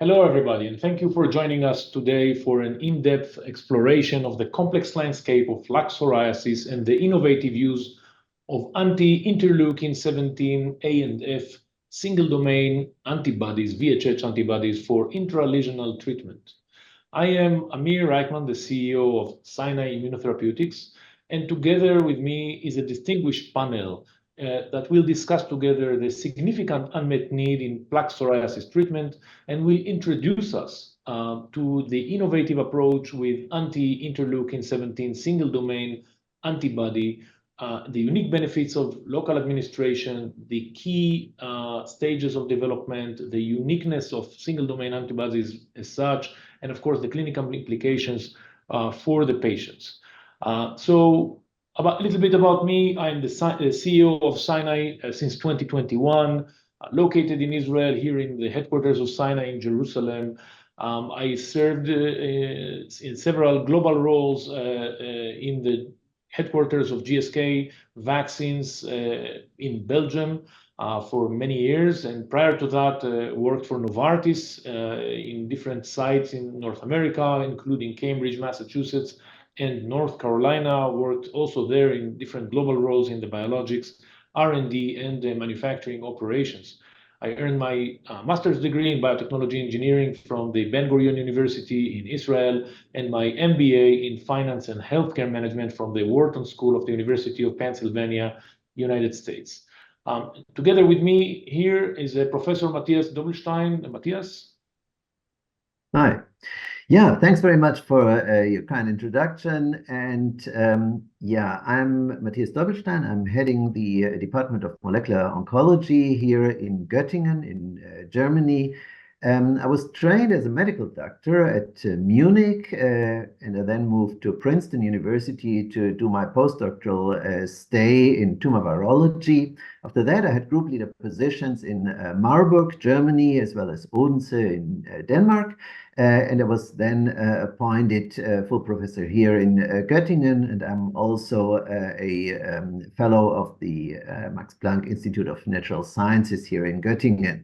Hello, everybody, and thank you for joining us today for an in-depth exploration of the complex landscape of plaque psoriasis and the innovative use of anti-interleukin-17 A and F single-domain antibodies, VHH antibodies, for intralesional treatment. I am Amir Reichman, the CEO of Scinai Immunotherapeutics, and together with me is a distinguished panel that will discuss together the significant unmet need in plaque psoriasis treatment and will introduce us to the innovative approach with anti-interleukin-17 single-domain antibody, the unique benefits of local administration, the key stages of development, the uniqueness of single-domain antibodies as such, and of course, the clinical implications for the patients. So a little bit about me. I'm the CEO of Scinai since 2021, located in Israel, here in the headquarters of Scinai in Jerusalem. I served in several global roles in the headquarters of GSK Vaccines in Belgium for many years. And prior to that, worked for Novartis in different sites in North America, including Cambridge, Massachusetts, and North Carolina. Worked also there in different global roles in the biologics, R&D, and manufacturing operations. I earned my master's degree in biotechnology engineering from the Ben-Gurion University in Israel, and my MBA in finance and healthcare management from the Wharton School of the University of Pennsylvania, United States. Together with me here is Professor Matthias Dobbelstein. Matthias? Hi. Yeah, thanks very much for your kind introduction. And yeah, I'm Matthias Dobbelstein. I'm heading the Department of Molecular Oncology here in Göttingen in Germany. I was trained as a medical doctor at Munich, and I then moved to Princeton University to do my postdoctoral stay in tumor virology. After that, I had group leader positions in Marburg, Germany, as well as Odense in Denmark. And I was then appointed full professor here in Göttingen, and I'm also a fellow of the Max Planck Institute of Natural Sciences here in Göttingen.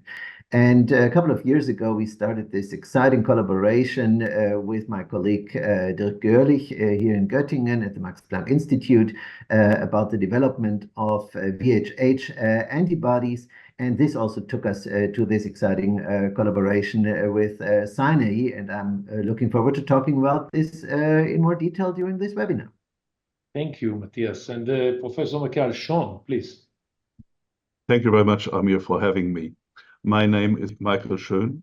And a couple of years ago, we started this exciting collaboration with my colleague Dirk Görlich here in Göttingen at the Max Planck Institute about the development of VHH antibodies. And this also took us to this exciting collaboration with Scinai, and I'm looking forward to talking about this in more detail during this webinar. Thank you, Matthias. And Professor Schön, please. Thank you very much, Amir, for having me. My name is Michael Schön.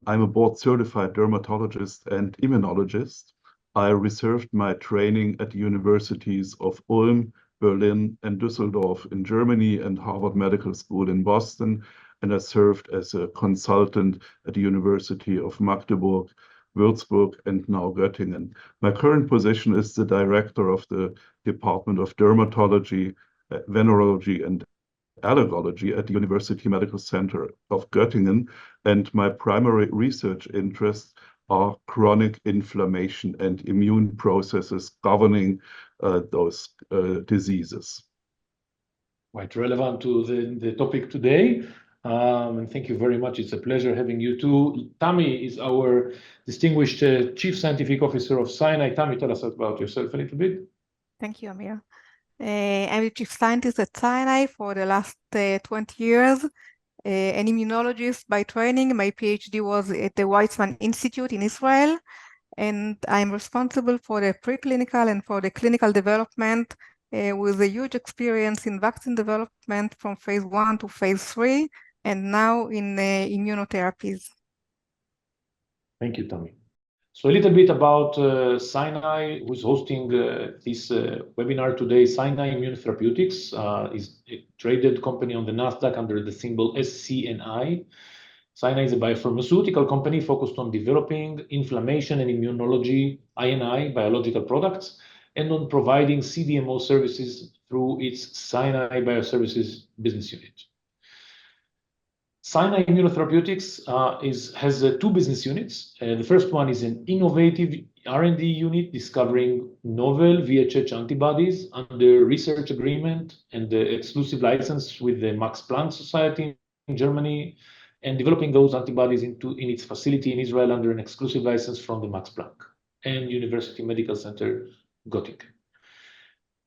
I'm a board-certified dermatologist and immunologist. I received my training at the universities of Ulm, Berlin, and Düsseldorf in Germany, and Harvard Medical School in Boston. And I served as a consultant at the University of Magdeburg, Würzburg, and now Göttingen. My current position is the director of the Department of Dermatology, Venereology, and Allergology at the University Medical Center of Göttingen, and my primary research interests are chronic inflammation and immune processes governing those diseases. Quite relevant to the topic today. And thank you very much. It's a pleasure having you too. Tammy is our distinguished Chief Scientific Officer of Scinai. Tammy, tell us about yourself a little bit. Thank you, Amir. I'm the chief scientist at Scinai for the last 20 years, an immunologist by training. My PhD was at the Weizmann Institute in Israel, and I'm responsible for the preclinical and for the clinical development with a huge experience in vaccine development from phase 1 to phase 3, and now in immunotherapies. Thank you, Tammy. So a little bit about Scinai, who's hosting this webinar today. Scinai Immunotherapeutics is a traded company on the NASDAQ under the symbol SCNI. Scinai is a biopharmaceutical company focused on developing inflammation and immunology, I&I, biological products, and on providing CDMO services through its Scinai Bioservices business unit. Scinai Immunotherapeutics has two business units. The first one is an innovative R&D unit discovering novel VHH antibodies under research agreement and the exclusive license with the Max Planck Society in Germany and developing those antibodies in its facility in Israel under an exclusive license from the Max Planck and University Medical Center, Göttingen.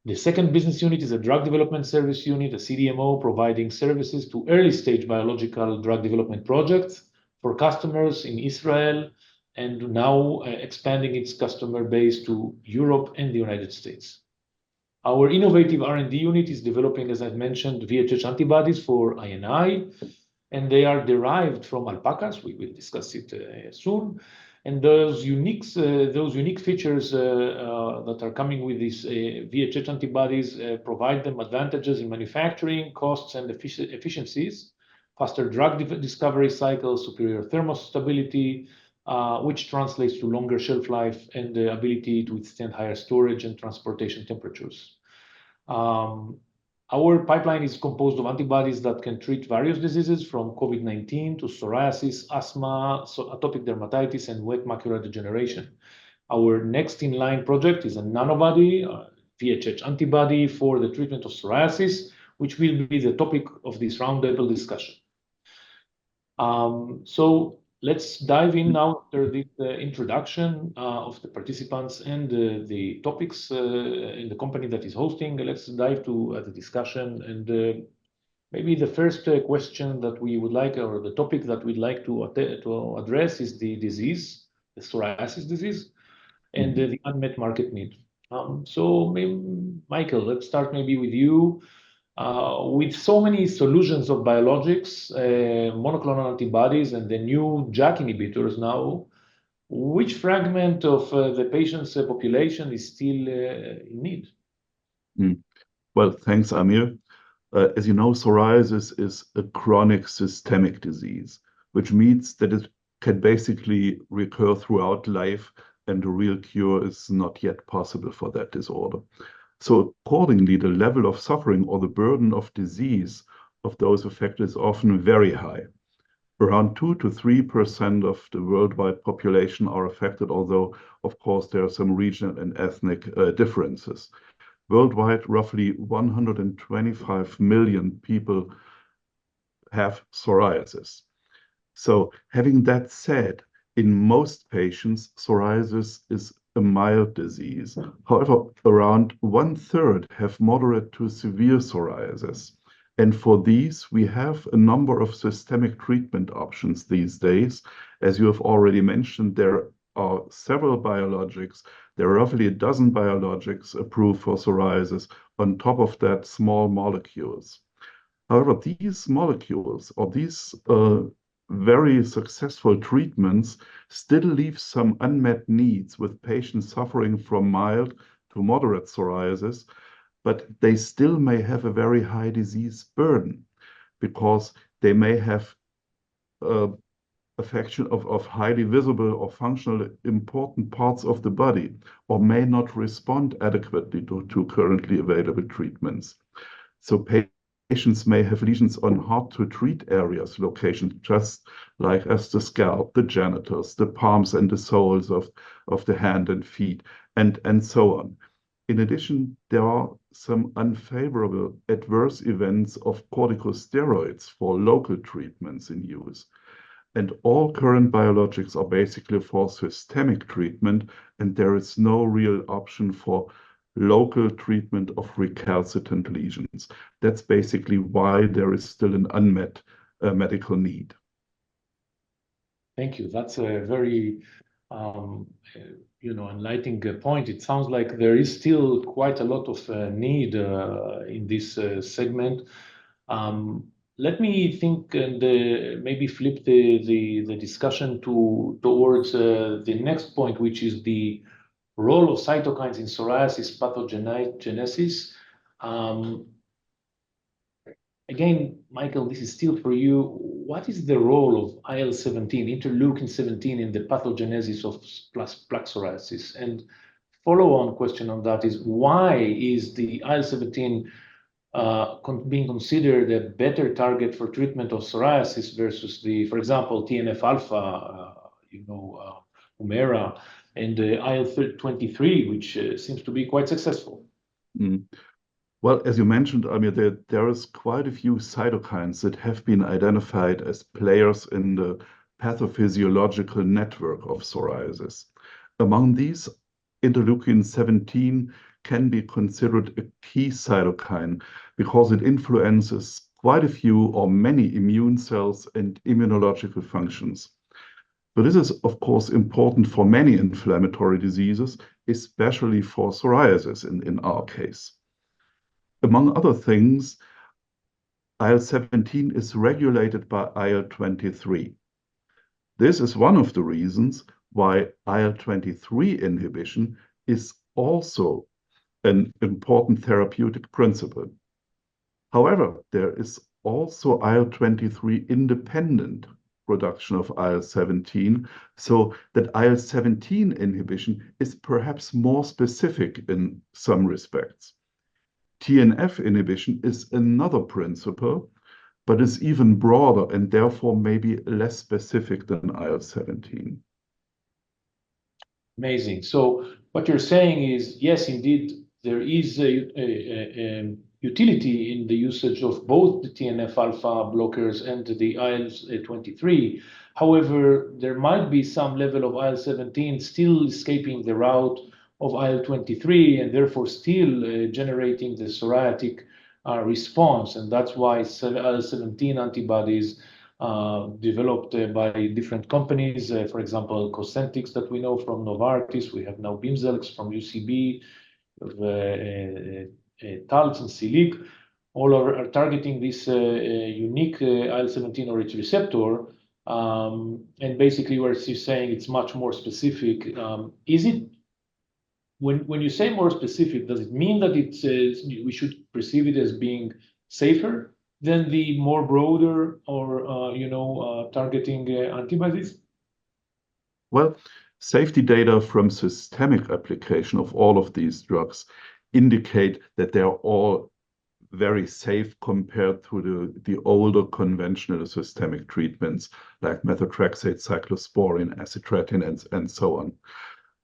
The second business unit is a drug development service unit, a CDMO, providing services to early-stage biological drug development projects for customers in Israel, and now expanding its customer base to Europe and the United States. Our innovative R&D unit is developing, as I've mentioned, VHH antibodies for I&I, and they are derived from alpacas. We will discuss it soon. And those unique features that are coming with these VHH antibodies provide them advantages in manufacturing, costs, and efficiencies, faster drug discovery cycles, superior thermostability, which translates to longer shelf life and the ability to withstand higher storage and transportation temperatures. Our pipeline is composed of antibodies that can treat various diseases from COVID-19 to psoriasis, asthma, atopic dermatitis, and wet macular degeneration. Our next in-line project is a nanobody, VHH antibody for the treatment of psoriasis, which will be the topic of this roundtable discussion. So let's dive in now after the introduction of the participants and the topics in the company that is hosting. Let's dive to the discussion, and maybe the first question that we would like, or the topic that we'd like to address, is the disease, the psoriasis disease, and the unmet market need. So maybe, Michael, let's start maybe with you. With so many solutions of biologics, monoclonal antibodies, and the new JAK inhibitors now, which fragment of the patient's population is still in need? Well, thanks, Amir. As you know, psoriasis is a chronic systemic disease, which means that it can basically recur throughout life, and a real cure is not yet possible for that disorder. So accordingly, the level of suffering or the burden of disease of those affected is often very high. Around 2 to 3% of the worldwide population are affected, although, of course, there are some regional and ethnic differences. Worldwide, roughly 125 million people have psoriasis. So having that said, in most patients, psoriasis is a mild disease. However, around 1/3 have moderate to severe psoriasis. And for these, we have a number of systemic treatment options these days. As you have already mentioned, there are several biologics. There are roughly a dozen biologics approved for psoriasis. On top of that, small molecules. However, these molecules, or these very successful treatments, still leave some unmet needs with patients suffering from mild to moderate psoriasis, but they still may have a very high disease burden because they may have affection of highly visible or functional important parts of the body, or may not respond adequately to currently available treatments. So patients may have lesions on hard-to-treat areas, locations just like as the scalp, the genitals, the palms and the soles of the hand and feet, and so on. In addition, there are some unfavorable adverse events of corticosteroids for local treatments in use. And all current biologics are basically for systemic treatment, and there is no real option for local treatment of recalcitrant lesions. That's basically why there is still an unmet medical need. Thank you. That's a very enlightening point. It sounds like there is still quite a lot of need in this segment. Let me think and maybe flip the discussion towards the next point, which is the role of cytokines in psoriasis pathogenesis. Again, Michael, this is still for you. What is the role of IL-17, interleukin-17, in the pathogenesis of plaque psoriasis? And follow-on question on that is, why is the IL-17 being considered a better target for treatment of psoriasis versus for example, TNF-alpha, Humira, and the IL-23, which seems to be quite successful? Well, as you mentioned, Amir, there is quite a few cytokines that have been identified as players in the pathophysiological network of psoriasis. Among these, interleukin-17 can be considered a key cytokine because it influences quite a few or many immune cells and immunological functions. So this is, of course, important for many inflammatory diseases, especially for psoriasis in our case. Among other things, IL-17 is regulated by IL-23. This is one of the reasons why IL-23 inhibition is also an important therapeutic principle. However, there is also IL-23 independent production of IL-17, so that IL-17 inhibition is perhaps more specific in some respects. TNF inhibition is another principle, but is even broader and therefore maybe less specific than IL-17. Amazing. So what you're saying is, yes, indeed, there is a utility in the usage of both the TNF-alpha blockers and the IL-23. However, there might be some level of IL-17 still escaping the route of IL-23 and therefore still generating the psoriatic response. And that's why IL-17 antibodies developed by different companies, for example, Cosentyx that we know from Novartis. We have now Bimzelx from UCB, Taltz and Siliq. All are targeting this unique IL-17 or its receptor. And basically, what you're saying, it's much more specific. Is it, when you say more specific, does it mean that it's we should perceive it as being safer than the more broader or targeting antibodies? Well, safety data from systemic application of all of these drugs indicate that they are all very safe compared to the older conventional systemic treatments like methotrexate, cyclosporine, acitretin, and so on.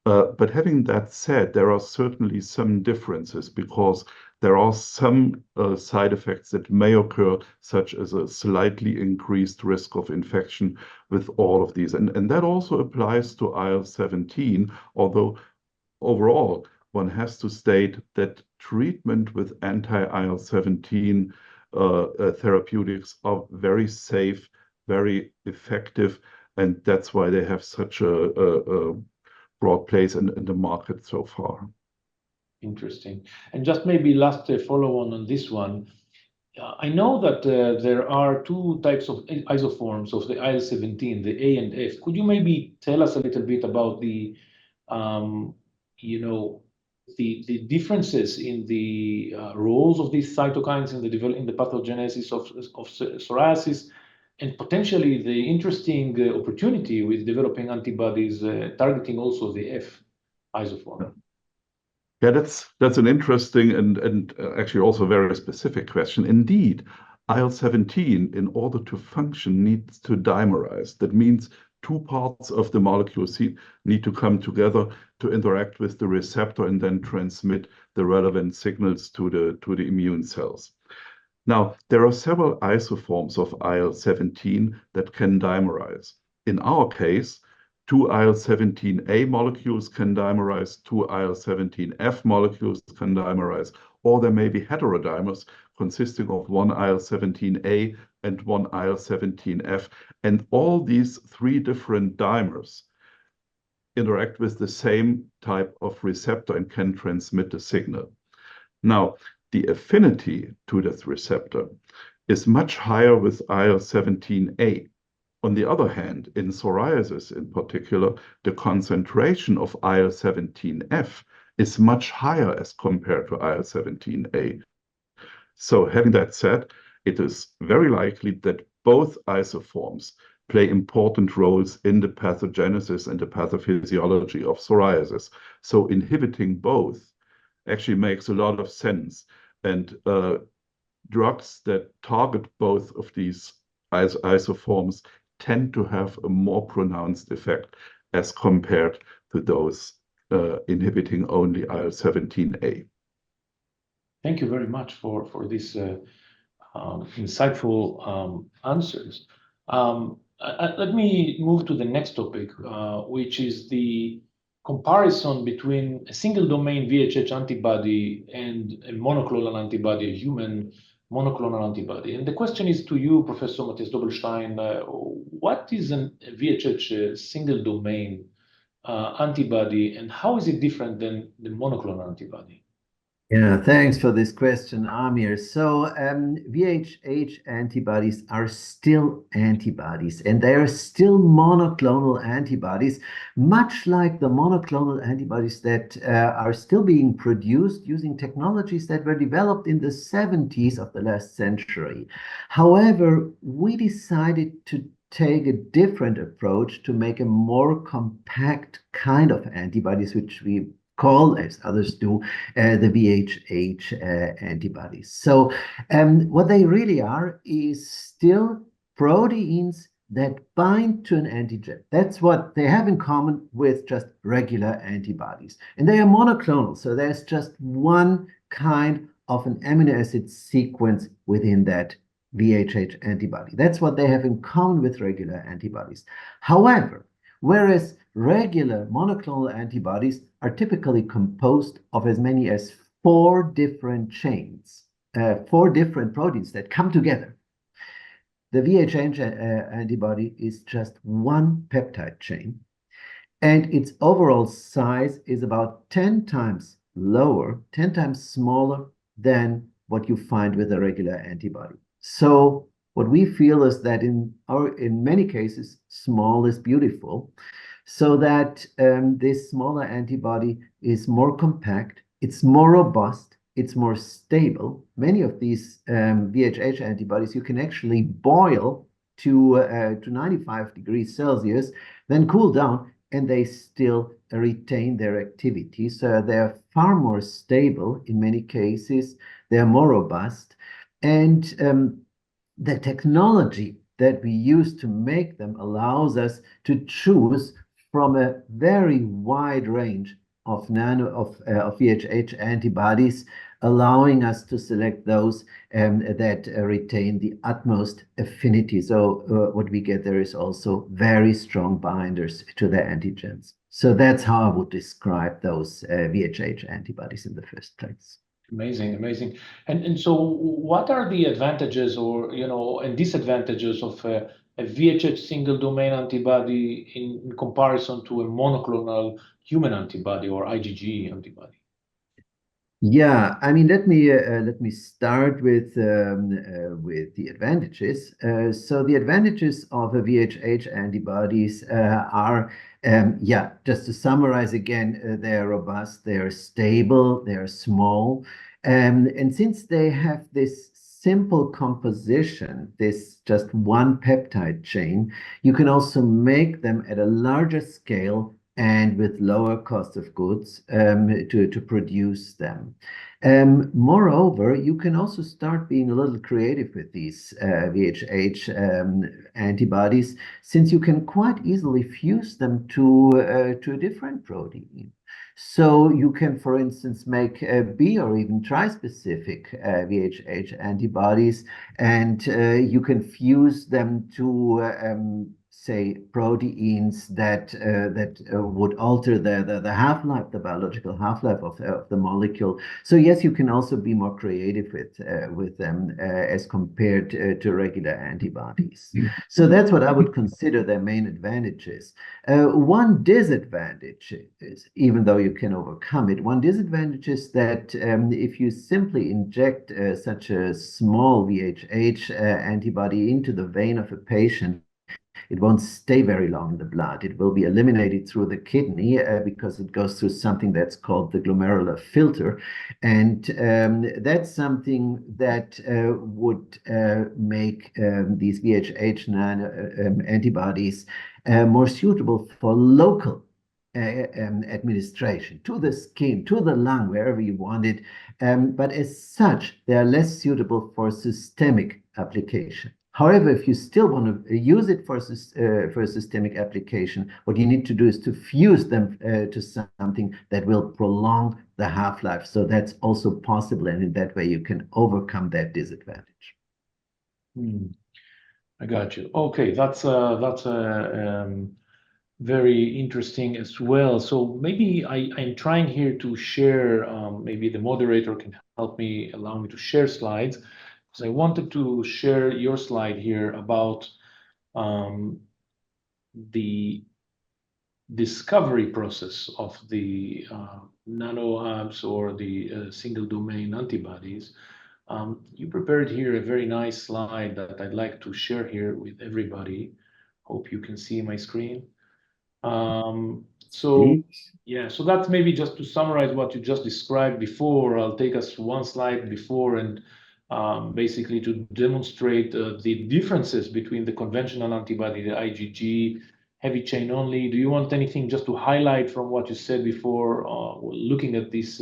But having that said, there are certainly some differences because there are some side effects that may occur, such as a slightly increased risk of infection with all of these. And that also applies to IL-17, although overall, one has to state that treatment with anti-IL-17 therapeutics are very safe, very effective, and that's why they have such a broad place in the market so far. Interesting. And just maybe last follow-on on this one. I know that there are two types of isoforms of the IL-17, the A and F. Could you maybe tell us a little bit about the differences in the roles of these cytokines in the pathogenesis of psoriasis, and potentially the interesting opportunity with developing antibodies targeting also the F isoform? Yeah, that's an interesting and actually also very specific question. Indeed, IL-17, in order to function, needs to dimerize. That means two parts of the molecule need to come together to interact with the receptor and then transmit the relevant signals to the immune cells. Now, there are several isoforms of IL-17 that can dimerize. In our case, two IL-17A molecules can dimerize, two IL-17F molecules can dimerize, or there may be heterodimers consisting of one IL-17A and one IL-17F. And all these three different dimers interact with the same type of receptor and can transmit the signal. Now, the affinity to this receptor is much higher with IL-17A. On the other hand, in psoriasis in particular, the concentration of IL-17F is much higher as compared to IL-17A. So having that said, it is very likely that both isoforms play important roles in the pathogenesis and the pathophysiology of psoriasis. So inhibiting both actually makes a lot of sense. And drugs that target both of these isoforms tend to have a more pronounced effect as compared to those inhibiting only IL-17A. Thank you very much for these insightful answers. Let me move to the next topic, which is the comparison between a single domain VHH antibody and a monoclonal antibody, a human monoclonal antibody. And the question is to you, Professor Matthias Dobbelstein, what is a VHH single domain antibody, and how is it different than the monoclonal antibody? Yeah, thanks for this question, Amir. So VHH antibodies are still antibodies, and they are still monoclonal antibodies, much like the monoclonal antibodies that are still being produced using technologies that were developed in the 70s of the last century. However, we decided to take a different approach to make a more compact kind of antibodies, which we call, as others do, the VHH antibodies. So what they really are is still proteins that bind to an antigen. That's what they have in common with just regular antibodies. And they are monoclonal, so there's just one kind of an amino acid sequence within that VHH antibody. That's what they have in common with regular antibodies. However, whereas regular monoclonal antibodies are typically composed of as many as 4 different chains, 4 different proteins that come together. The VHH antibody is just one peptide chain, and its overall size is about 10 times lower, 10 times smaller than what you find with a regular antibody. So what we feel is that in many cases, small is beautiful, so that this smaller antibody is more compact, it's more robust, it's more stable. Many of these VHH antibodies you can actually boil to 95 degrees Celsius, then cool down, and they still retain their activity. So they're far more stable in many cases, they're more robust, and the technology that we use to make them allows us to choose from a very wide range of VHH antibodies, allowing us to select those that retain the utmost affinity. So what we get there is also very strong binders to the antigens. So that's how I would describe those VHH antibodies in the first place. Amazing, amazing. And so what are the advantages and disadvantages of a VHH single domain antibody in comparison to a monoclonal human antibody or IgG antibody? Yeah, I mean, let me start with the advantages. So the advantages of a VHH antibodies are, just to summarize again, they're robust, they're stable, they're small, and since they have this simple composition, this just one peptide chain, you can also make them at a larger scale and with lower cost of goods to produce them. Moreover, you can also start being a little creative with these VHH antibodies, since you can quite easily fuse them to a different protein. So you can, for instance, make bi or even tri-specific VHH antibodies, and you can fuse them to say proteins that would alter the half-life, the biological half-life of the molecule. So yes, you can also be more creative with them as compared to regular antibodies. So that's what I would consider their main advantages. One disadvantage is, even though you can overcome it, one disadvantage is that if you simply inject such a small VHH antibody into the vein of a patient, it won't stay very long in the blood. It will be eliminated through the kidney because it goes through something that's called the glomerular filter. And that's something that would make these VHH antibodies more suitable for local administration to the skin, to the lung, wherever you want it. But as such, they are less suitable for systemic application. However, if you still want to use it for a systemic application, what you need to do is to fuse them to something that will prolong the half-life. So that's also possible, and in that way you can overcome that disadvantage. I got you. Okay, that's very interesting as well. So maybe I'm trying here to share, maybe the moderator can help me, allow me to share slides, because I wanted to share your slide here about the discovery process of the nano-Abs or the single domain antibodies. You prepared here a very nice slide that I'd like to share here with everybody. Hope you can see my screen. So that's maybe just to summarize what you just described before. I'll take us one slide before and basically to demonstrate the differences between the conventional antibody, the IgG, heavy chain only. Do you want anything just to highlight from what you said before, looking at this?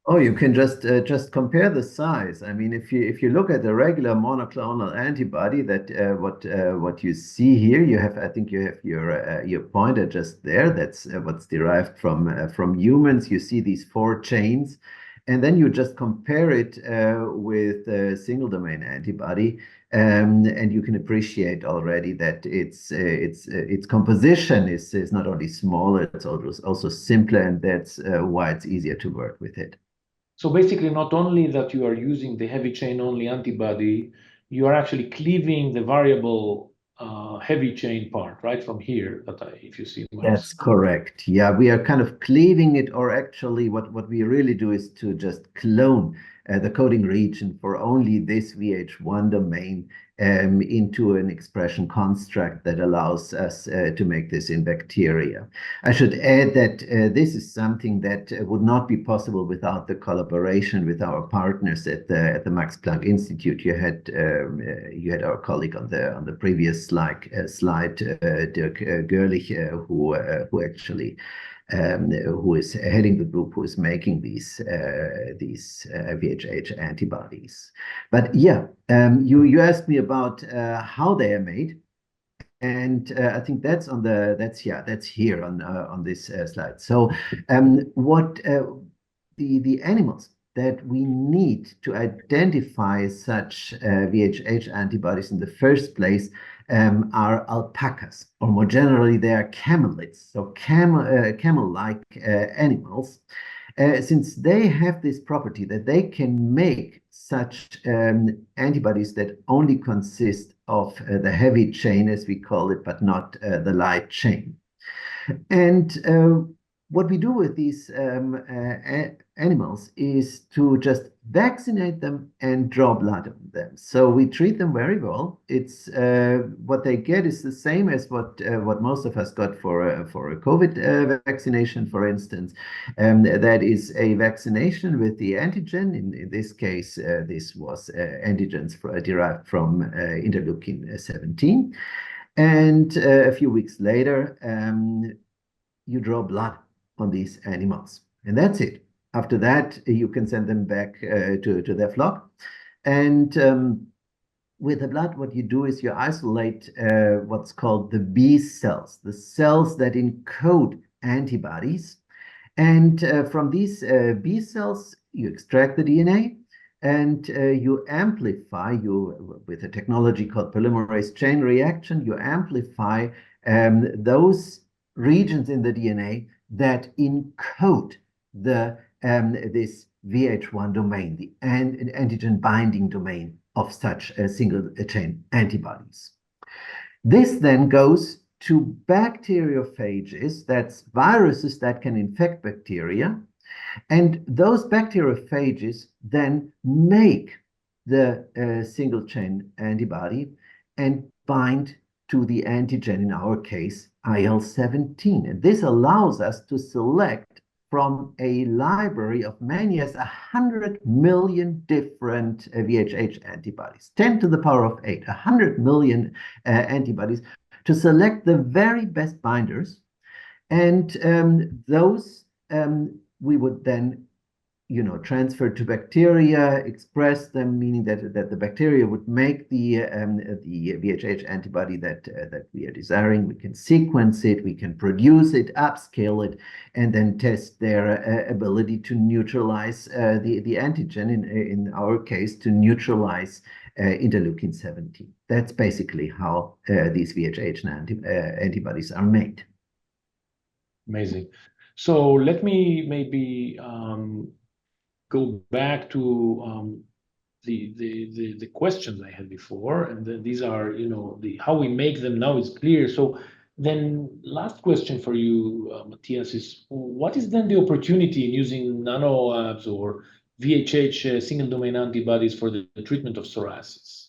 Oh, you can just compare the size. I mean, if you look at the regular monoclonal antibody, that what you see here, you have, I think you have your pointer just there. That's what's derived from humans. You see these 4 chains, and then you just compare it with a single domain antibody, and you can appreciate already that its composition is not only smaller, it's also simpler, and that's why it's easier to work with it. So basically, not only that you are using the heavy chain only antibody, you are actually cleaving the variable heavy chain part, right, from here, if you see my That's correct. Yeah, we are kind of cleaving it, or actually what we really do is to just clone the coding region for only this VH1 domain into an expression construct that allows us to make this in bacteria. I should add that this is something that would not be possible without the collaboration with our partners at the Max Planck Institute. You had our colleague on the previous slide, 𝑑𝑒𝑟𝑚, who actually who is heading the group who is making these VHH antibodies. But yeah, you asked me about how they are made, and I think that's here on this slide. So what the animals that we need to identify such VHH antibodies in the first place are alpacas, or more generally, they are camelids, so camel-like animals, since they have this property that they can make such antibodies that only consist of the heavy chain, as we call it, but not the light chain. And what we do with these animals is to just vaccinate them and draw blood on them. So we treat them very well. It's what they get is the same as what most of us got for a COVID vaccination, for instance. That is a vaccination with the antigen. In this case, this was antigens derived from interleukin 17. And a few weeks later, you draw blood on these animals, and that's it. After that, you can send them back to their flock. And with the blood, what you do is you isolate what's called the B cells, the cells that encode antibodies. And from these B cells, you extract the DNA, and you amplify, with a technology called polymerase chain reaction, you amplify those regions in the DNA that encode this VH1 domain, the antigen binding domain of such single chain antibodies. This then goes to bacteriophages, that's viruses that can infect bacteria, and those bacteriophages then make the single chain antibody and bind to the antigen, in our case, IL-17. And this allows us to select from a library of many as 100 million different VHH antibodies, 10 to the power of 8, 100 million antibodies, to select the very best binders. And those we would then transfer to bacteria, express them, meaning that the bacteria would make the VHH antibody that we are desiring. We can sequence it, we can produce it, upscale it, and then test their ability to neutralize the antigen, in our case, to neutralize interleukin-17. That's basically how these VHH antibodies are made. Amazing. So let me maybe go back to the questions I had before, and then these are, how we make them now is clear. So then last question for you, Matthias, is what is then the opportunity in using nanoabs or VHH single domain antibodies for the treatment of psoriasis?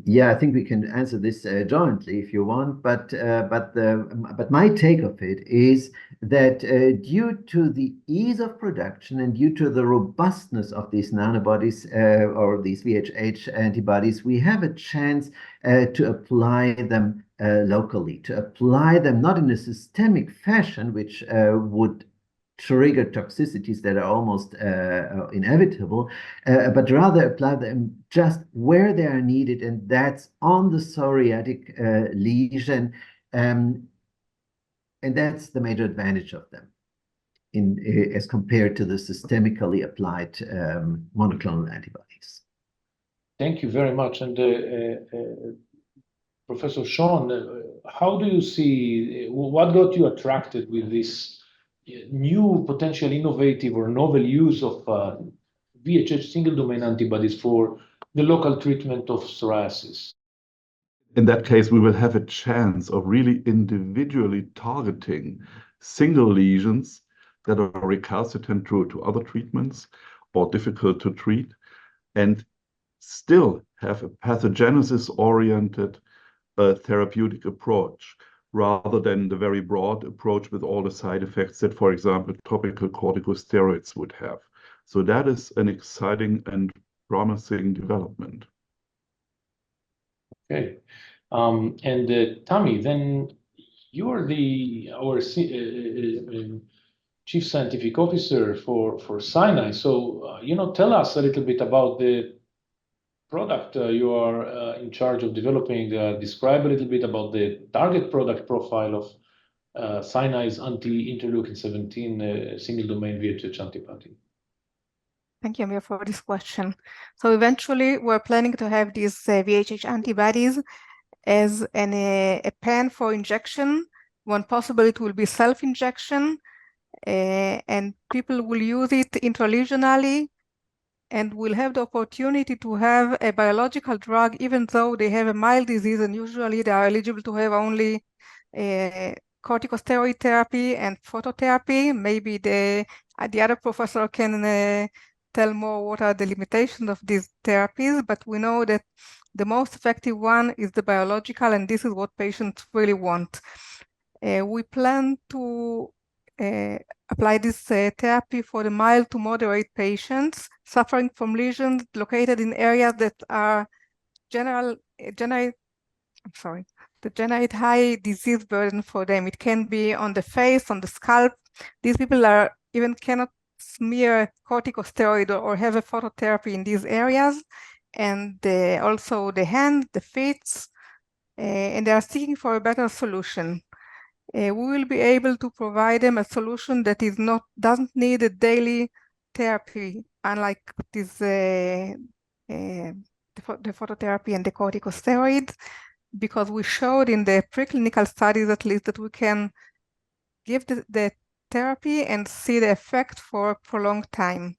Yeah, I think we can answer this jointly if you want, but my take of it is that due to the ease of production and due to the robustness of these nanobodies or these VHH antibodies, we have a chance to apply them locally, to apply them not in a systemic fashion, which would trigger toxicities that are almost inevitable, but rather apply them just where they are needed, and that's on the psoriatic lesion, and that's the major advantage of them as compared to the systemically applied monoclonal antibodies. Thank you very much. And Professor Schön, how do you see, what got you attracted with this new potential innovative or novel use of VHH single domain antibodies for the local treatment of psoriasis? In that case, we will have a chance of really individually targeting single lesions that are recalcitrant to other treatments or difficult to treat, and still have a pathogenesis-oriented therapeutic approach, rather than the very broad approach with all the side effects that, for example, topical corticosteroids would have. So that is an exciting and promising development. Okay. And Tammy, then you're our Chief Scientific Officer for Scinai. So, tell us a little bit about the product you are in charge of developing. Describe a little bit about the target product profile of Scinai's anti-interleukin-17 single domain VHH antibody. Thank you, Amir, for this question. So eventually, we're planning to have these VHH antibodies as a pen for injection. When possible, it will be self-injection, and people will use it intralesionally, and will have the opportunity to have a biological drug, even though they have a mild disease, and usually they are eligible to have only corticosteroid therapy and phototherapy. Maybe the other professor can tell more what are the limitations of these therapies, but we know that the most effective one is the biological, and this is what patients really want. We plan to apply this therapy for the mild to moderate patients suffering from lesions located in areas that are generate high disease burden for them. It can be on the face, on the scalp. These people even cannot smear corticosteroid or have a phototherapy in these areas, and also the hand, the feet, and they are seeking for a better solution. We will be able to provide them a solution that doesn't need a daily therapy, unlike this the phototherapy and the corticosteroids, because we showed in the preclinical studies at least that we can give the therapy and see the effect for a prolonged time.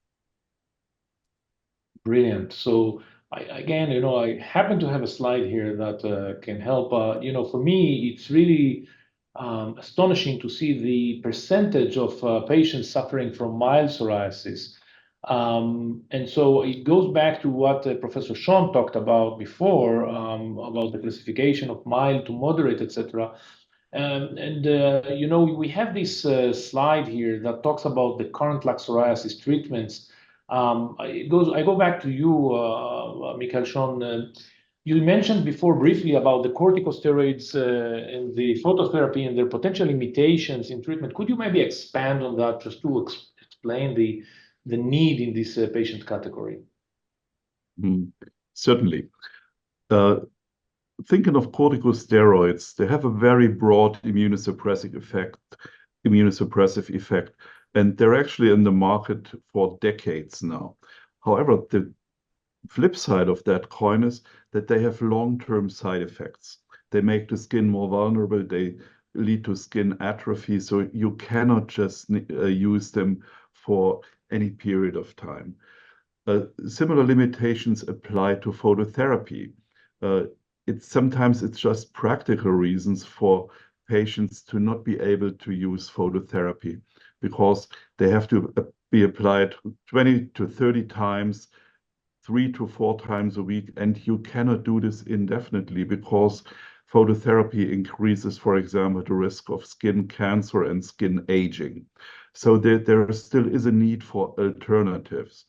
Brilliant. So I happen to have a slide here that can help. For me, it's really astonishing to see the percentage of patients suffering from mild psoriasis. And so it goes back to what Professor Schön talked about before, about the classification of mild to moderate, etc. We have this slide here that talks about the current plaque psoriasis treatments. I go back to you, Michael Schön. You mentioned before briefly about the corticosteroids and the phototherapy and their potential limitations in treatment. Could you maybe expand on that just to explain the need in this patient category? Certainly. Thinking of corticosteroids, they have a very broad immunosuppressive effect, and they're actually in the market for decades now. However, the flip side of that coin is that they have long-term side effects. They make the skin more vulnerable, they lead to skin atrophy, so you cannot just use them for any period of time. Similar limitations apply to phototherapy. Sometimes it's just practical reasons for patients to not be able to use phototherapy because they have to be applied 20 to 30 times, 3 to 4 times a week, and you cannot do this indefinitely because phototherapy increases, for example, the risk of skin cancer and skin aging. So there still is a need for alternatives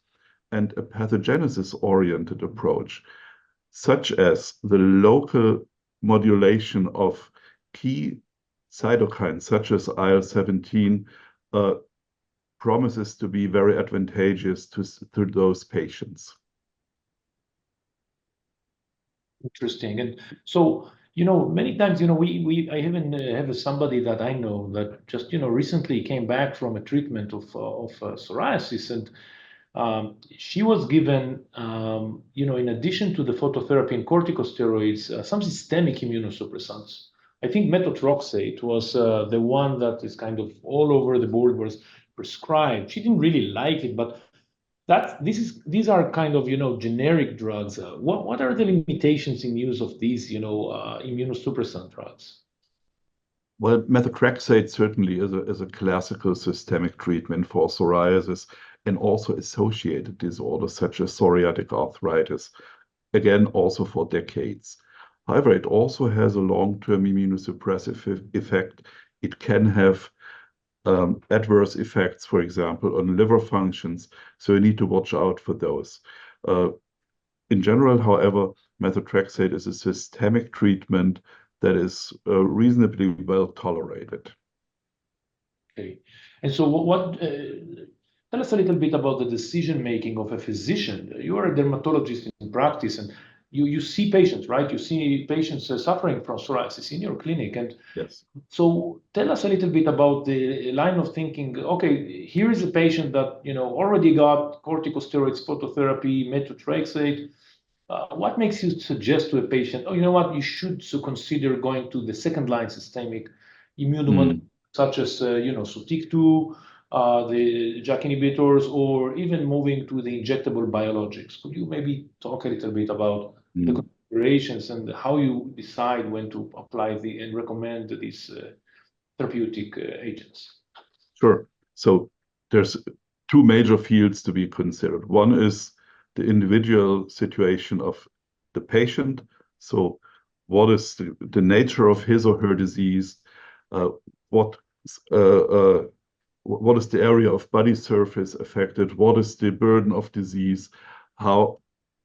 and a pathogenesis-oriented approach, such as the local modulation of key cytokines, such as IL-17, promises to be very advantageous to those patients. Interesting. And so, many times, I even have somebody that I know that just, recently came back from a treatment of psoriasis, and she was given, in addition to the phototherapy and corticosteroids, some systemic immunosuppressants. I think methotrexate was the one that is kind of all over the board was prescribed. She didn't really like it, but these are kind of, generic drugs. What are the limitations in use of these, immunosuppressant drugs? Well, methotrexate certainly is a classical systemic treatment for psoriasis and also associated disorders such as psoriatic arthritis, again, also for decades. However, it also has a long-term immunosuppressive effect. It can have adverse effects, for example, on liver functions, so you need to watch out for those. In general, however, methotrexate is a systemic treatment that is reasonably well tolerated. Okay. And so tell us a little bit about the decision-making of a physician. You are a dermatologist in practice, and you see patients, right? You see patients suffering from psoriasis in your clinic. And yes. So tell us a little bit about the line of thinking. Okay, here is a patient that, already got corticosteroids, phototherapy, methotrexate. What makes you suggest to a patient, oh, you know what, you should consider going to the second-line systemic immunomodulators, such as, 𝑐𝑢𝑡𝑡𝑖𝑛-G, the JAK inhibitors, or even moving to the injectable biologics? Could you maybe talk a little bit about the considerations and how you decide when to apply and recommend these therapeutic agents? Sure. So there's two major fields to be considered. One is the individual situation of the patient. So what is the nature of his or her disease? What is the area of body surface affected? What is the burden of disease? How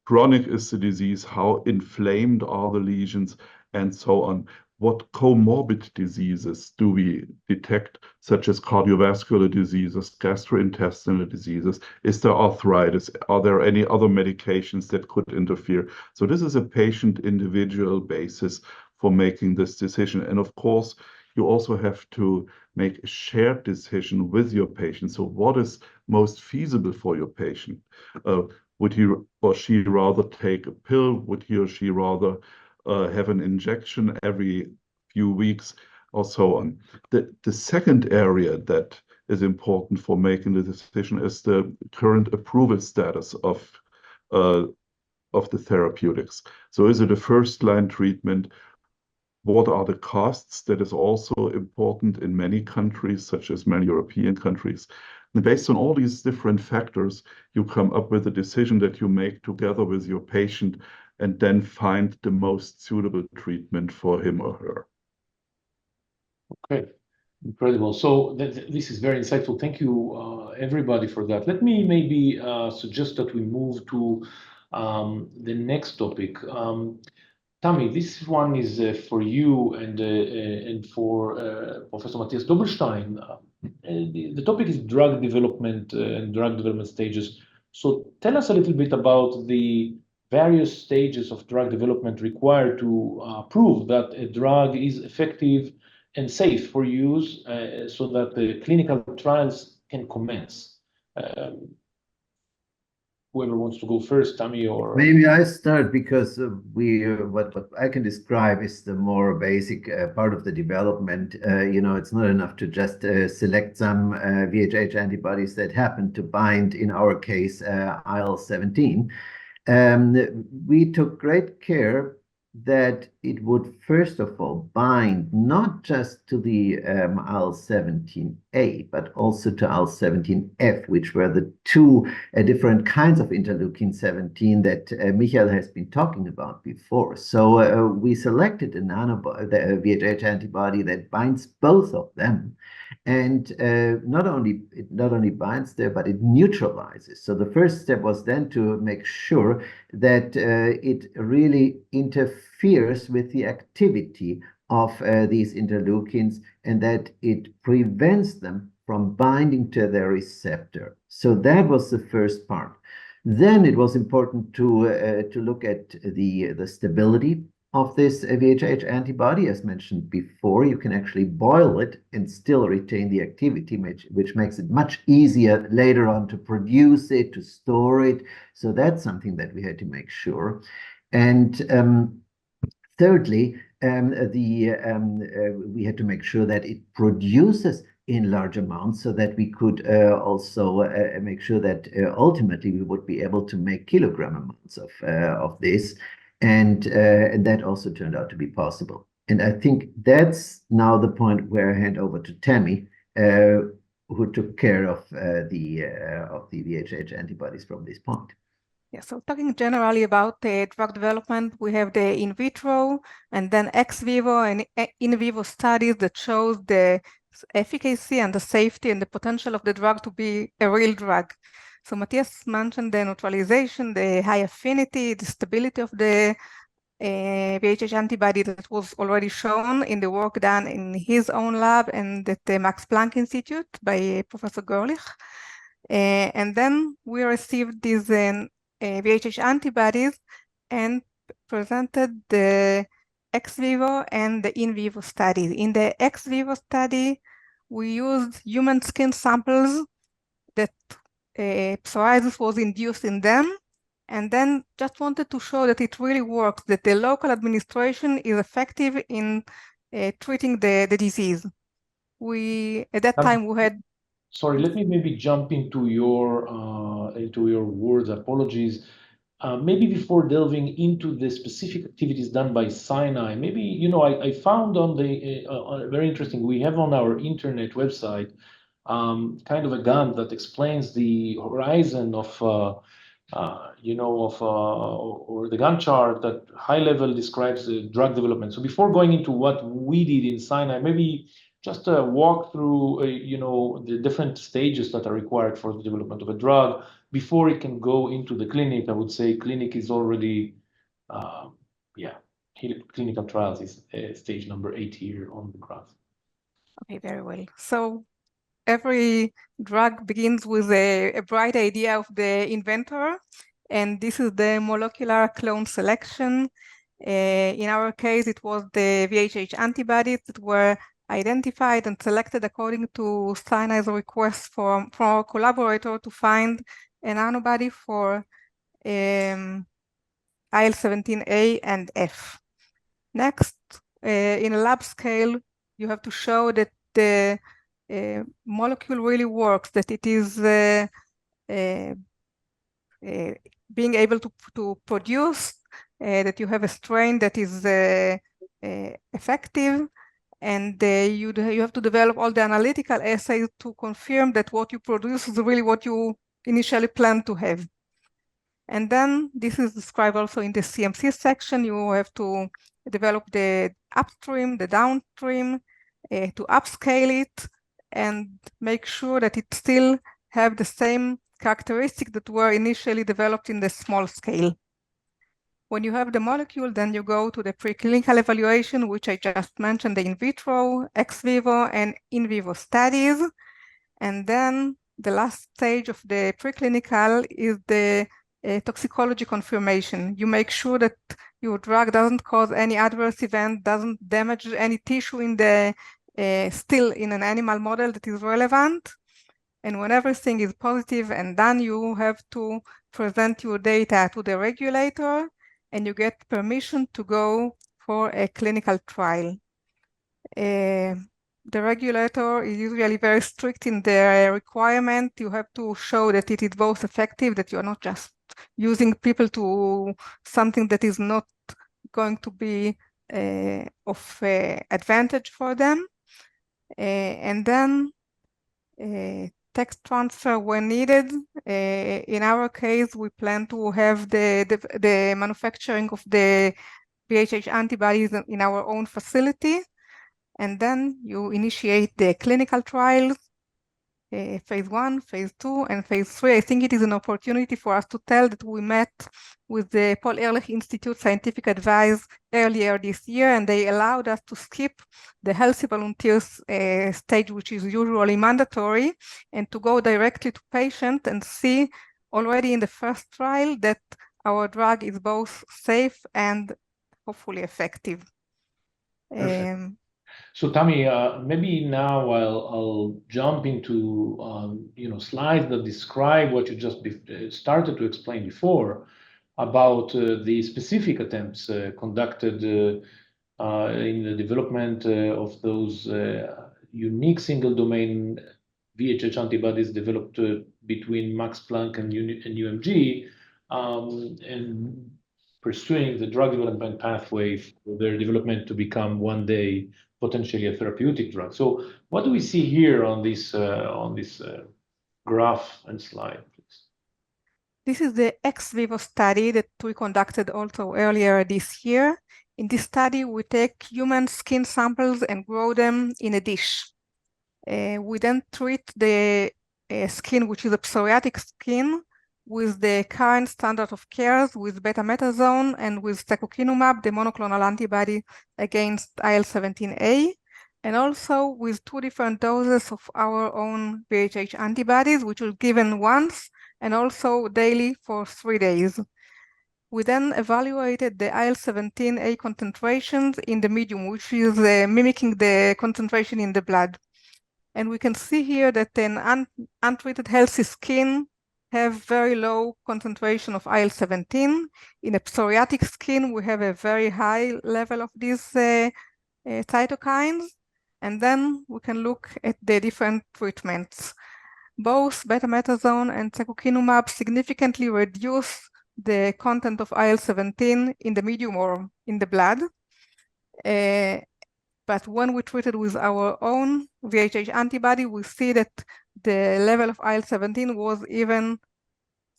chronic is the disease? How inflamed are the lesions? And so on. What comorbid diseases do we detect, such as cardiovascular diseases, gastrointestinal diseases? Is there arthritis? Are there any other medications that could interfere? So this is a patient individual basis for making this decision. And of course, you also have to make a shared decision with your patient. So what is most feasible for your patient? Would he or she rather take a pill? Would he or she rather have an injection every few weeks, or so on? The second area that is important for making the decision is the current approval status of the therapeutics. So is it a first-line treatment? What are the costs? That is also important in many countries, such as many European countries. And based on all these different factors, you come up with a decision that you make together with your patient and then find the most suitable treatment for him or her. Okay, incredible. So this is very insightful. Thank you, everybody, for that. Let me maybe suggest that we move to the next topic. Tammy, this one is for you and for Professor Matthias Dobbelstein. the topic is drug development and drug development stages. So tell us a little bit about the various stages of drug development required to prove that a drug is effective and safe for use so that the clinical trials can commence. Whoever wants to go first, Tammy or... Maybe I start because what I can describe is the more basic part of the development. It's not enough to just select some VHH antibodies that happen to bind, in our case, IL-17. We took great care that it would first of all bind not just to the IL-17A, but also to IL-17F, which were the two different kinds of interleukin-17 that Michael has been talking about before. So we selected the VHH antibody that binds both of them. And not only binds there, but it neutralizes. So the first step was then to make sure that it really interferes with the activity of these interleukins and that it prevents them from binding to their receptor. So that was the first part. Then it was important to look at the stability of this VHH antibody. As mentioned before, you can actually boil it and still retain the activity, which makes it much easier later on to produce it, to store it. So that's something that we had to make sure. And thirdly, we had to make sure that it produces in large amounts so that we could also make sure that ultimately we would be able to make kilogram amounts of this. And that also turned out to be possible. And I think that's now the point where I hand over to Tammy, who took care of the VHH antibodies from this point. Yeah, so talking generally about drug development, we have the in vitro and then ex vivo and in vivo studies that shows the efficacy and the safety and the potential of the drug to be a real drug. So Matthias mentioned the neutralization, the high affinity, the stability of the VHH antibody that was already shown in the work done in his own lab and at the Max Planck Institute by Professor Gerlich. And then we received these VHH antibodies and presented the ex vivo and the in vivo studies. In the ex vivo study, we used human skin samples that psoriasis was induced in them, and then just wanted to show that it really works, that the local administration is effective in treating the disease. At that time we had... Sorry, let me maybe jump into your words. Apologies. Maybe before delving into the specific activities done by Scinai, maybe, I found on the very interesting, we have on our internet website kind of a Gantt that explains the horizon of, or the Gantt chart that high level describes the drug development. So before going into what we did in Scinai, maybe just walk through, the different stages that are required for the development of a drug before it can go into the clinic. I would say clinic is already, clinical trials is stage number 8 here on the graph. Okay, very well. So every drug begins with a bright idea of the inventor, and this is the molecular clone selection. In our case, it was the VHH antibodies that were identified and selected according to Scinai's request from our collaborator to find an antibody for IL-17A and F. Next, in a lab scale, you have to show that the molecule really works, that it is being able to produce, that you have a strain that is effective, and you have to develop all the analytical assays to confirm that what you produce is really what you initially planned to have. And then this is described also in the CMC section. You have to develop the upstream, the downstream, to upscale it and make sure that it still have the same characteristics that were initially developed in the small scale. When you have the molecule, then you go to the preclinical evaluation, which I just mentioned, the in vitro, ex vivo, and in vivo studies. And then the last stage of the preclinical is the toxicology confirmation. You make sure that your drug doesn't cause any adverse event, doesn't damage any tissue in the still in an animal model that is relevant. And when everything is positive and done, you have to present your data to the regulator, and you get permission to go for a clinical trial. The regulator is usually very strict in their requirement. You have to show that it is both effective, that you are not just using people to something that is not going to be of advantage for them. And then tech transfer when needed. In our case, we plan to have the manufacturing of the VHH antibodies in our own facility. And then you initiate the clinical trials, phase 1, phase 2, and phase 3. I think it is an opportunity for us to tell that we met with the Paul Ehrlich Institute scientific advice earlier this year, and they allowed us to skip the healthy volunteers stage, which is usually mandatory, and to go directly to patient and see already in the first trial that our drug is both safe and hopefully effective. So Tammy, maybe now I'll jump into slides that describe what you just started to explain before about the specific attempts conducted in the development of those unique single domain VHH antibodies developed between Max Planck and UMG, and pursuing the drug development pathway for their development to become one day potentially a therapeutic drug. So what do we see here on this graph and slide, please? This is the ex vivo study that we conducted also earlier this year. In this study, we take human skin samples and grow them in a dish. We then treat the skin, which is a psoriatic skin, with the current standard of care with betamethasone and with secukinumab, the monoclonal antibody against IL-17A, and also with 2 different doses of our own VHH antibodies, which were given once and also daily for 3 days. We then evaluated the IL-17A concentrations in the medium, which is mimicking the concentration in the blood. And we can see here that an untreated healthy skin have very low concentration of IL-17. In a psoriatic skin, we have a very high level of these cytokines. And then we can look at the different treatments. Both betamethasone and secukinumab significantly reduce the content of IL-17 in the medium or in the blood. But when we treated with our own VHH antibody, we see that the level of IL-17 was even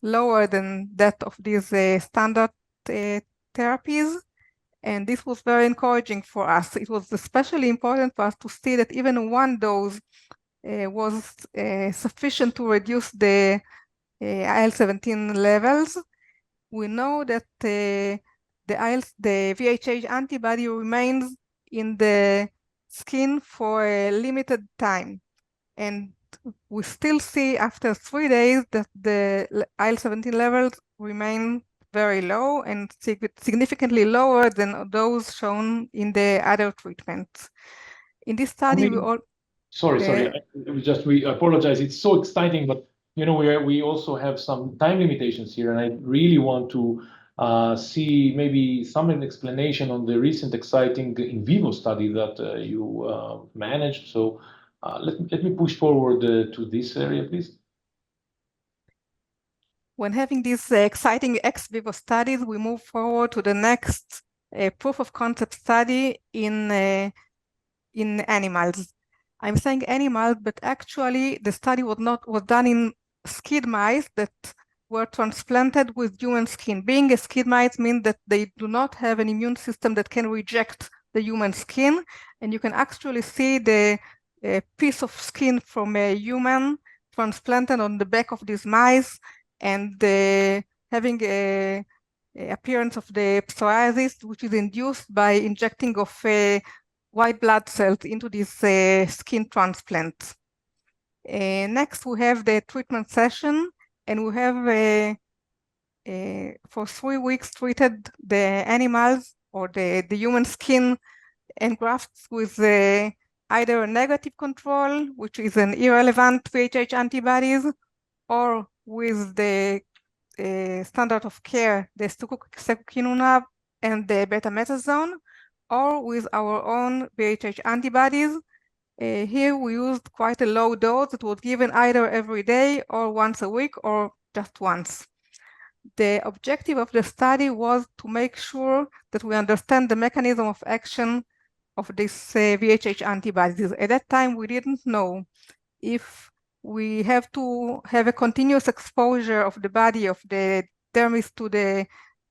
lower than that of these standard therapies. And this was very encouraging for us. It was especially important for us to see that even one dose was sufficient to reduce the IL-17 levels. We know that the VHH antibody remains in the skin for a limited time. And we still see after 3 days that the IL-17 levels remain very low and significantly lower than those shown in the other treatments. In this study, we all... Sorry. We apologize. It's so exciting, but we also have some time limitations here, and I really want to see maybe some explanation on the recent exciting in vivo study that you managed. So let me push forward to this area, please. When having these exciting ex vivo studies, we move forward to the next proof of concept study in animals. I'm saying animals, but actually the study was done in SCID mice that were transplanted with human skin. Being a SCID mice means that they do not have an immune system that can reject the human skin. And you can actually see the piece of skin from a human transplanted on the back of these mice, and having a appearance of the psoriasis, which is induced by injecting of white blood cells into these skin transplants. Next, we have the treatment session, and we have for 3 weeks treated the animals or the human skin and grafts with either a negative control, which is an irrelevant VHH antibodies, or with the standard of care, the secukinumab and the betamethasone, or with our own VHH antibodies. Here we used quite a low dose. It was given either every day or once a week or just once. The objective of the study was to make sure that we understand the mechanism of action of these VHH antibodies. At that time, we didn't know if we have to have a continuous exposure of the body of the dermis to the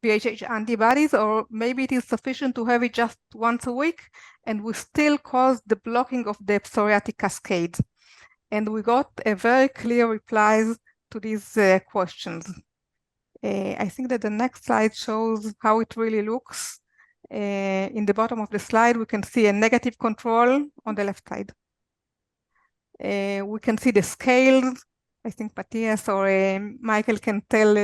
VHH antibodies, or maybe it is sufficient to have it just once a week, and we still cause the blocking of the psoriatic cascade. And we got a very clear replies to these questions. I think that the next slide shows how it really looks. In the bottom of the slide, we can see a negative control on the left side. We can see the scales. I think Matthias or Michael can tell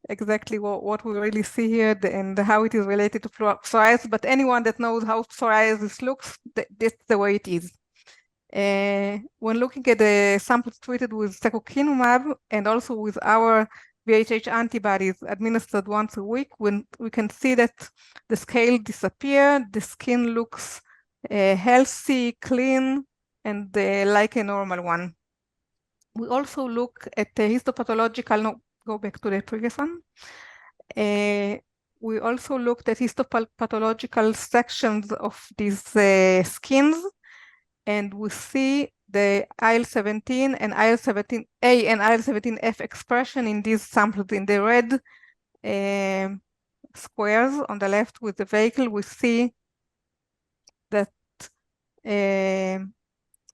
exactly what we really see here and how it is related to psoriasis, but anyone that knows how psoriasis looks, that's the way it is. When looking at the samples treated with secukinumab and also with our VHH antibodies administered once a week, when we can see that the scale disappear, the skin looks healthy, clean, and like a normal one. We also look at the histopathological, no, go back to the previous one. We also looked at histopathological sections of these skins, and we see the IL-17 and IL-17A and IL-17F expression in these samples. In the red squares on the left with the vehicle, we see that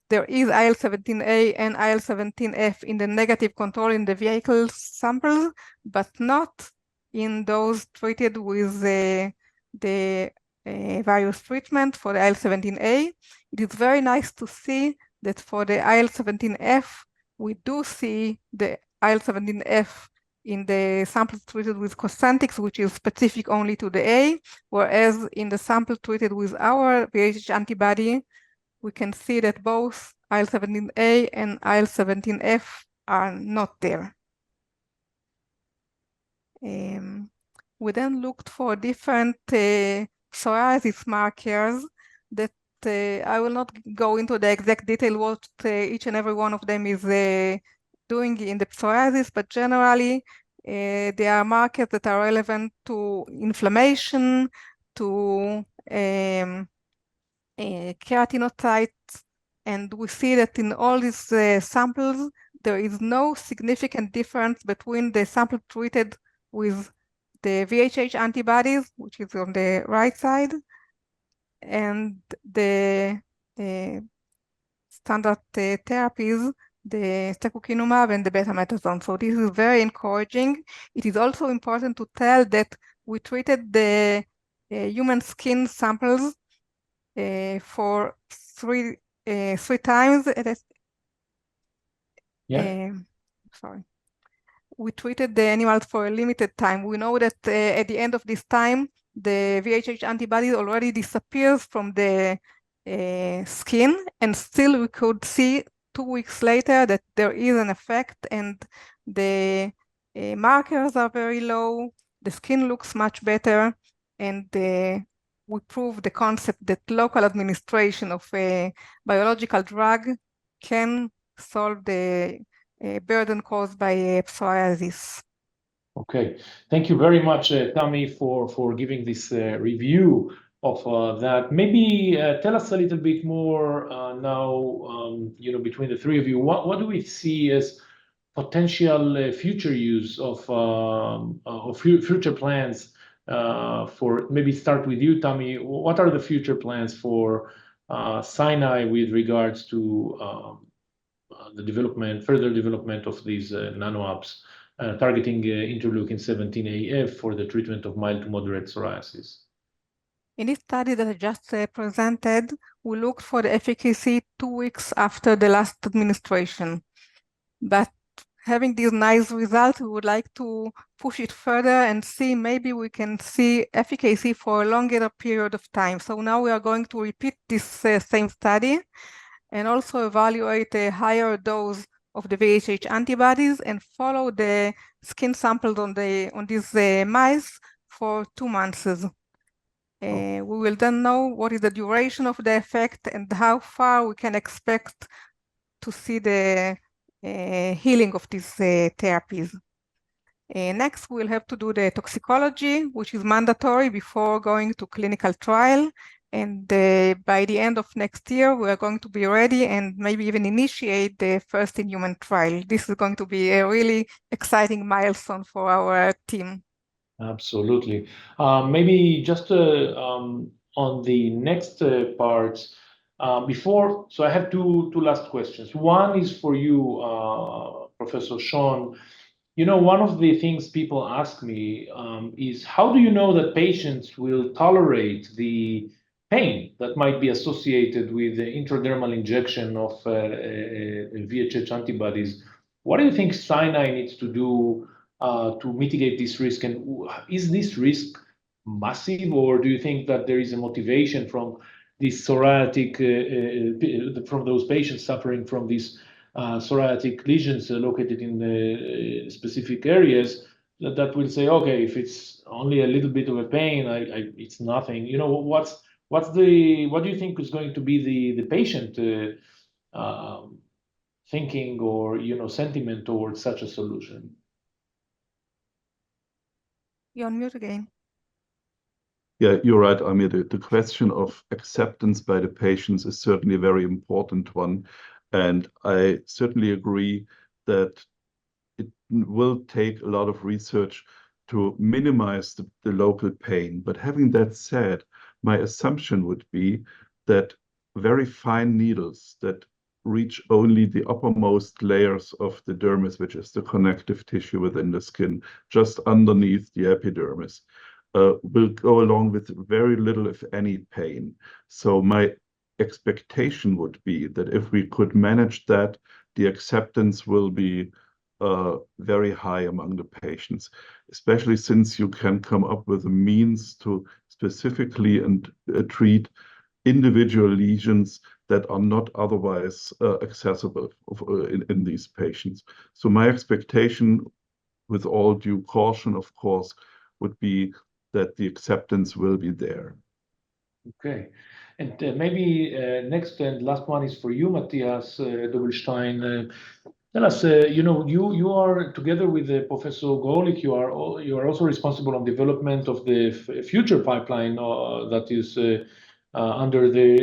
there is IL-17A and IL-17F in the negative control in the vehicle samples, but not in those treated with the various treatment for the IL-17A. It is very nice to see that for the IL-17F, we do see the IL-17F in the samples treated with Cosentyx, which is specific only to the A, whereas in the sample treated with our VHH antibody, we can see that both IL-17A and IL-17F are not there. We then looked for different psoriasis markers that I will not go into the exact detail what each and every one of them is doing in the psoriasis, but generally they are markers that are relevant to inflammation, to keratinocytes, and we see that in all these samples, there is no significant difference between the sample treated with the VHH antibodies, which is on the right side, and the standard therapies, the secukinumab and the betamethasone. So this is very encouraging. It is also important to tell that we treated the human skin samples for three times. Sorry. We treated the animals for a limited time. We know that at the end of this time, the VHH antibody already disappears from the skin, and still we could see 2 weeks later that there is an effect, and the markers are very low, the skin looks much better, and we prove the concept that local administration of a biological drug can solve the burden caused by psoriasis. Okay, thank you very much, Tami, for giving this review of that. Maybe tell us a little bit more now, between the three of you, what do we see as potential future use of future plans for, maybe start with you, Tami. What are the future plans for Scinai with regards to the further development of these nanoAbs targeting interleukin-17 AF for the treatment of mild to moderate psoriasis? In this study that I just presented, we looked for the efficacy 2 weeks after the last administration. But having these nice results, we would like to push it further and see maybe we can see efficacy for a longer period of time. So now we are going to repeat this same study and also evaluate a higher dose of the VHH antibodies and follow the skin samples on these mice for 2 months. We will then know what is the duration of the effect and how far we can expect to see the healing of these therapies. Next, we'll have to do the toxicology, which is mandatory before going to clinical trial. And by the end of next year, we are going to be ready and maybe even initiate the first in-human trial. This is going to be a really exciting milestone for our team. Absolutely. Maybe just on the next parts, so I have two last questions. One is for you, Professor Schön. One of the things people ask me is, how do you know that patients will tolerate the pain that might be associated with the intradermal injection of VHH antibodies? What do you think Scinai needs to do to mitigate this risk? And is this risk massive, or do you think that there is a motivation from this psoriatic, from those patients suffering from these psoriatic lesions located in the specific areas that will say, okay, if it's only a little bit of a pain, it's nothing. What do you think is going to be the patient thinking or sentiment towards such a solution? You're on mute again. Yeah, you're right, Amir. The question of acceptance by the patients is certainly a very important one. And I certainly agree that it will take a lot of research to minimize the local pain. But having that said, my assumption would be that very fine needles that reach only the uppermost layers of the dermis, which is the connective tissue within the skin, just underneath the epidermis, will go along with very little, if any, pain. So my expectation would be that if we could manage that, the acceptance will be very high among the patients, especially since you can come up with a means to specifically treat individual lesions that are not otherwise accessible in these patients. So my expectation, with all due caution, of course, would be that the acceptance will be there. Okay. And maybe next and last one is for you, Matthias Dobbelstein. Tell us, you are together with Professor Goettingen, you are also responsible on development of the future pipeline that is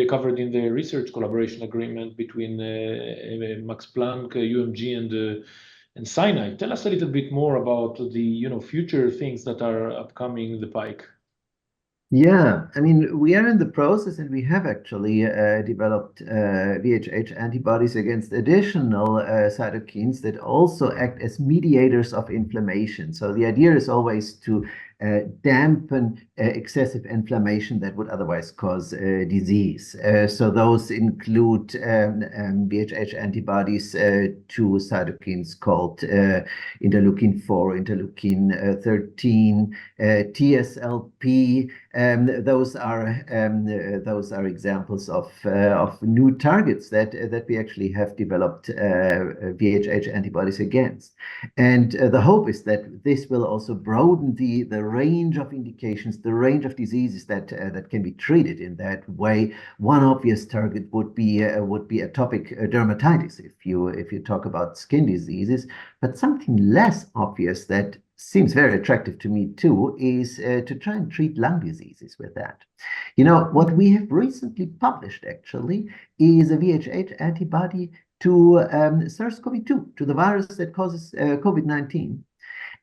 covered in the research collaboration agreement between Max Planck, UMG, and Scinai. Tell us a little bit more about the future things that are upcoming in the pike. Yeah, I mean, we are in the process, and we have actually developed VHH antibodies against additional cytokines that also act as mediators of inflammation. So the idea is always to dampen excessive inflammation that would otherwise cause disease. So those include VHH antibodies to cytokines called interleukin-4, interleukin-13, TSLP. Those are examples of new targets that we actually have developed VHH antibodies against. And the hope is that this will also broaden the range of indications, the range of diseases that can be treated in that way. One obvious target would be atopic dermatitis if you talk about skin diseases. But something less obvious that seems very attractive to me too is to try and treat lung diseases with that. What we have recently published actually is a VHH antibody to SARS-CoV-2, to the virus that causes COVID-19.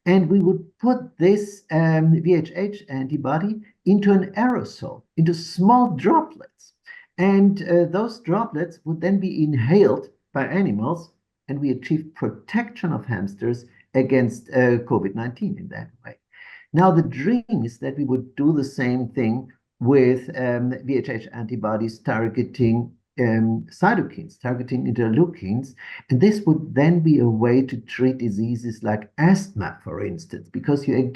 And we would put this VHH antibody into an aerosol, into small droplets. And those droplets would then be inhaled by animals, and we achieve protection of hamsters against COVID-19 in that way. Now, the dream is that we would do the same thing with VHH antibodies targeting cytokines targeting interleukins, and this would then be a way to treat diseases like asthma, for instance, because you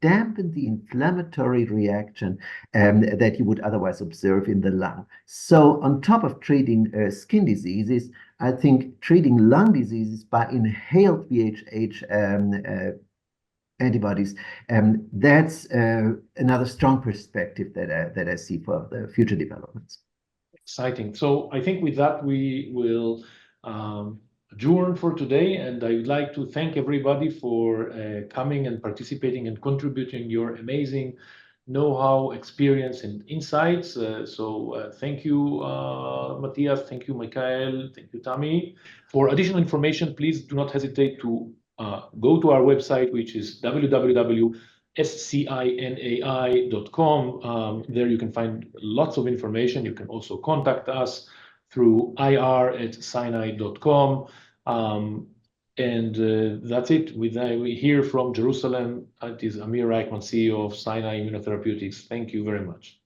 dampen the inflammatory reaction that you would otherwise observe in the lung. So on top of treating skin diseases, I think treating lung diseases by inhaled VHH antibodies, that's another strong perspective that I see for the future developments. Exciting. So I think with that, we will adjourn for today. And I would like to thank everybody for coming and participating and contributing your amazing know-how, experience, and insights. Thank you, Matthias. Thank you, Michael. Thank you, Tammy. For additional information, please do not hesitate to go to our website, which is www.scinai.com. There you can find lots of information. You can also contact us through ir@scinai.com. That's it. We hear from Jerusalem. It is Amir Reichman, CEO of Scinai Immunotherapeutics. Thank you very much.